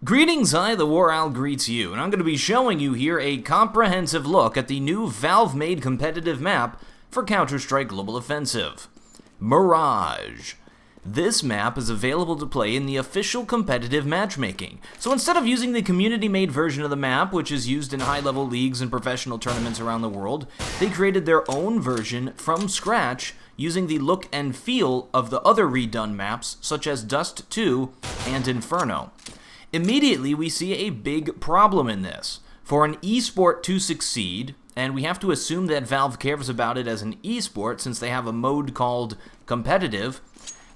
Greetings, TheWarOwl greets you, and I'm going to be showing you here a comprehensive look at the new Valve-made competitive map for Counter-Strike Global Offensive, Mirage. This map is available to play in the official competitive matchmaking, so instead of using the community-made version of the map, which is used in high-level leagues and professional tournaments around the world, they created their own version from scratch using the look and feel of the other redone maps, such as Dust 2 and Inferno. Immediately, we see a big problem in this. For an esport to succeed, and we have to assume that Valve cares about it as an esport since they have a mode called competitive,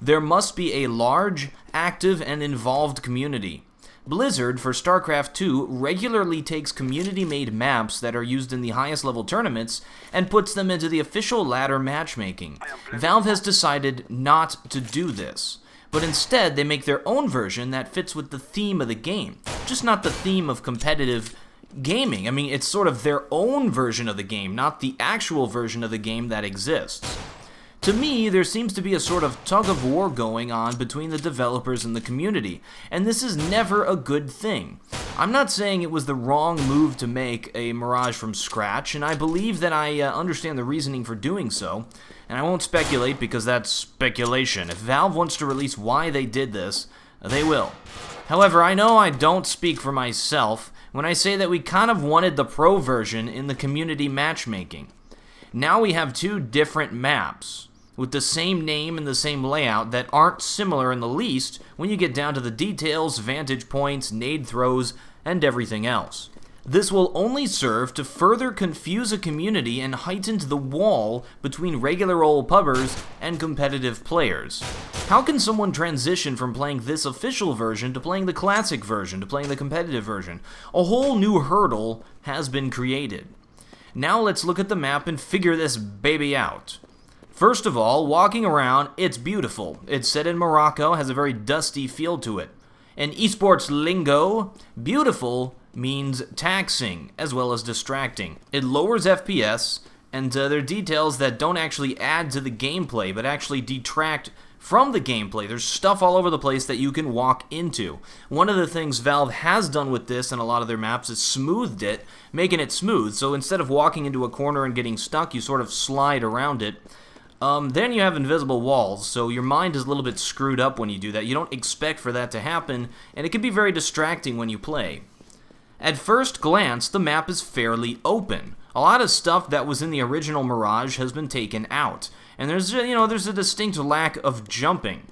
there must be a large, active, and involved community. Blizzard, for StarCraft 2, regularly takes community-made maps that are used in the highest level tournaments and puts them into the official ladder matchmaking. Valve has decided not to do this, but instead they make their own version that fits with the theme of the game, just not the theme of competitive gaming. I mean, it's sort of their own version of the game, not the actual version of the game that exists. To me, there seems to be a sort of tug-of-war going on between the developers and the community, and this is never a good thing. I'm not saying it was the wrong move to make a Mirage from scratch, and I believe that I understand the reasoning for doing so, and I won't speculate because that's speculation. If Valve wants to release why they did this, they will. However, I know I don't speak for myself when I say that we kind of wanted the pro version in the community matchmaking. Now we have two different maps with the same name and the same layout that aren't similar in the least when you get down to the details, vantage points, nade throws, and everything else. This will only serve to further confuse a community and heighten the wall between regular old pubbers and competitive players. How can someone transition from playing this official version to playing the classic version to playing the competitive version? A whole new hurdle has been created. Now let's look at the map and figure this baby out. First of all, walking around, it's beautiful. It's set in Morocco, has a very dusty feel to it. In esports lingo, beautiful means taxing as well as distracting. It lowers FPS, and there are details that don't actually add to the gameplay, but actually detract from the gameplay. There's stuff all over the place that you can walk into. One of the things Valve has done with this and a lot of their maps is smoothed it, making it smooth. So instead of walking into a corner and getting stuck, you sort of slide around it. Then you have invisible walls, so your mind is a little bit screwed up when you do that. You don't expect for that to happen, and it can be very distracting when you play. At first glance, the map is fairly open. A lot of stuff that was in the original Mirage has been taken out, and there's a distinct lack of jumping.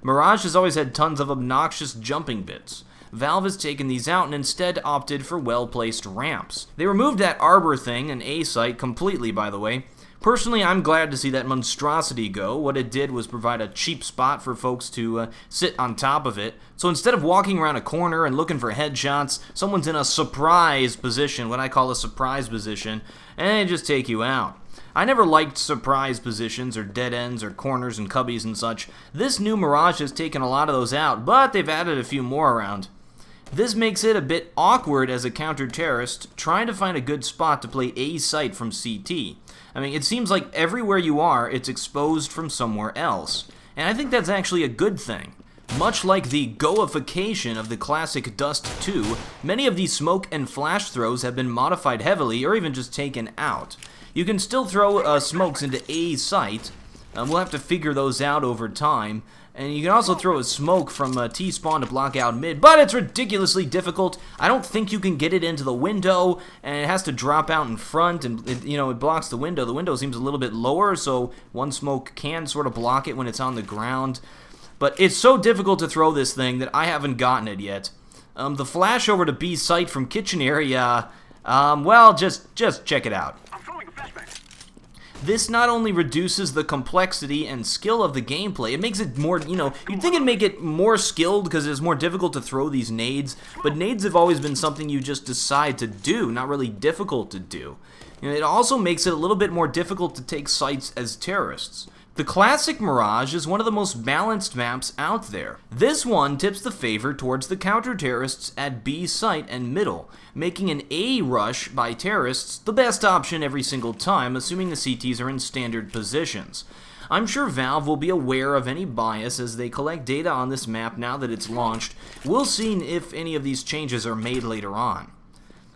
Mirage has always had tons of obnoxious jumping bits. Valve has taken these out and instead opted for well-placed ramps. They removed that arbor thing, an A site, completely, by the way. Personally, I'm glad to see that monstrosity go. What it did was provide a cheap spot for folks to sit on top of it. So instead of walking around a corner and looking for headshots, someone's in a surprise position, what I call a surprise position, and they just take you out. I never liked surprise positions or dead ends or corners and cubbies and such. This new Mirage has taken a lot of those out, but they've added a few more around. This makes it a bit awkward as a counter-terrorist trying to find a good spot to play A site from CT. I mean, it seems like everywhere you are, it's exposed from somewhere else. And I think that's actually a good thing. Much like the goification of the classic Dust 2, many of these smoke and flash throws have been modified heavily or even just taken out. You can still throw smokes into A site. We'll have to figure those out over time. And you can also throw a smoke from T-spawn to block out mid, but it's ridiculously difficult. I don't think you can get it into the window, and it has to drop out in front, and it blocks the window. The window seems a little bit lower, so one smoke can sort of block it when it's on the ground. But it's so difficult to throw this thing that I haven't gotten it yet. The flash over to B site from kitchen area, well, just check it out. This not only reduces the complexity and skill of the gameplay, it makes it more, you'd think it'd make it more skilled because it's more difficult to throw these nades, but nades have always been something you just decide to do, not really difficult to do. It also makes it a little bit more difficult to take sites as terrorists. The classic Mirage is one of the most balanced maps out there. This one tips the favor towards the counter-terrorists at B site and middle, making an A rush by terrorists the best option every single time, assuming the CTs are in standard positions. I'm sure Valve will be aware of any bias as they collect data on this map now that it's launched. We'll see if any of these changes are made later on.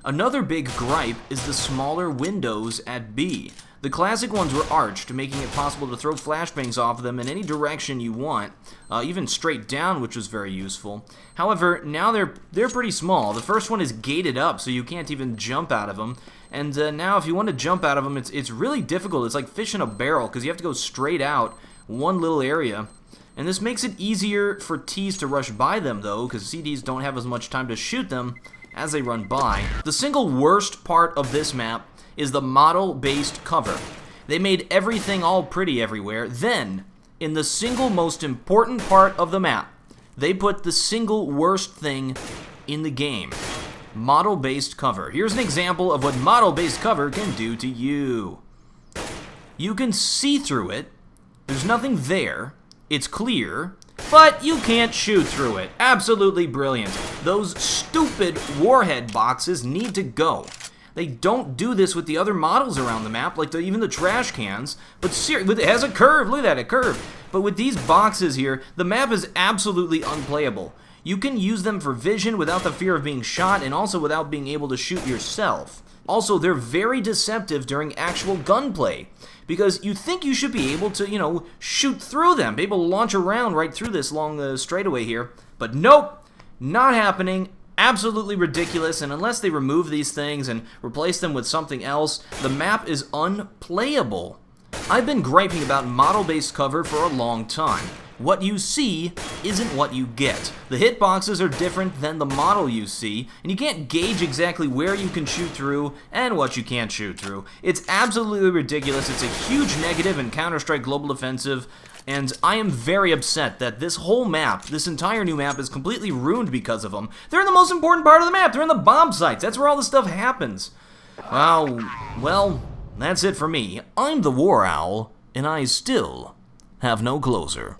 Another big gripe is the smaller windows at B. The classic ones were arched, making it possible to throw flashbangs off of them in any direction you want, even straight down, which was very useful. However, now they're pretty small. The first one is gated up, so you can't even jump out of them. And now if you want to jump out of them, it's really difficult. It's like fish in a barrel, because you have to go straight out one little area. And this makes it easier for Ts to rush by them, though, because CDs don't have as much time to shoot them as they run by. The single worst part of this map is the model-based cover. They made everything all pretty everywhere. Then, in the single most important part of the map, they put the single worst thing in the game. Model-based cover. Here's an example of what model-based cover can do to you. You can see through it. There's nothing there. It's clear. But you can't shoot through it. Absolutely brilliant. Those stupid warhead boxes need to go. They don't do this with the other models around the map, like even the trash cans. But seriously, it has a curve. Look at that, a curve. But with these boxes here, the map is absolutely unplayable. You can use them for vision without the fear of being shot, and also without being able to shoot yourself. Also, they're very deceptive during actual gunplay, because you think you should be able to, shoot through them, be able to launch around right through this long straightaway here. But nope, not happening. Absolutely ridiculous, and unless they remove these things and replace them with something else, the map is unplayable. I've been griping about model-based cover for a long time. What you see isn't what you get. The hitboxes are different than the model you see, and you can't gauge exactly where you can shoot through and what you can't shoot through. It's absolutely ridiculous. It's a huge negative in Counter-Strike Global Offensive, and I am very upset that this whole map, this entire new map, is completely ruined because of them. They're in the most important part of the map. They're in the bomb sites. That's where all this stuff happens. Well, that's it for me. I'm the WarOwl, and I still have no closer.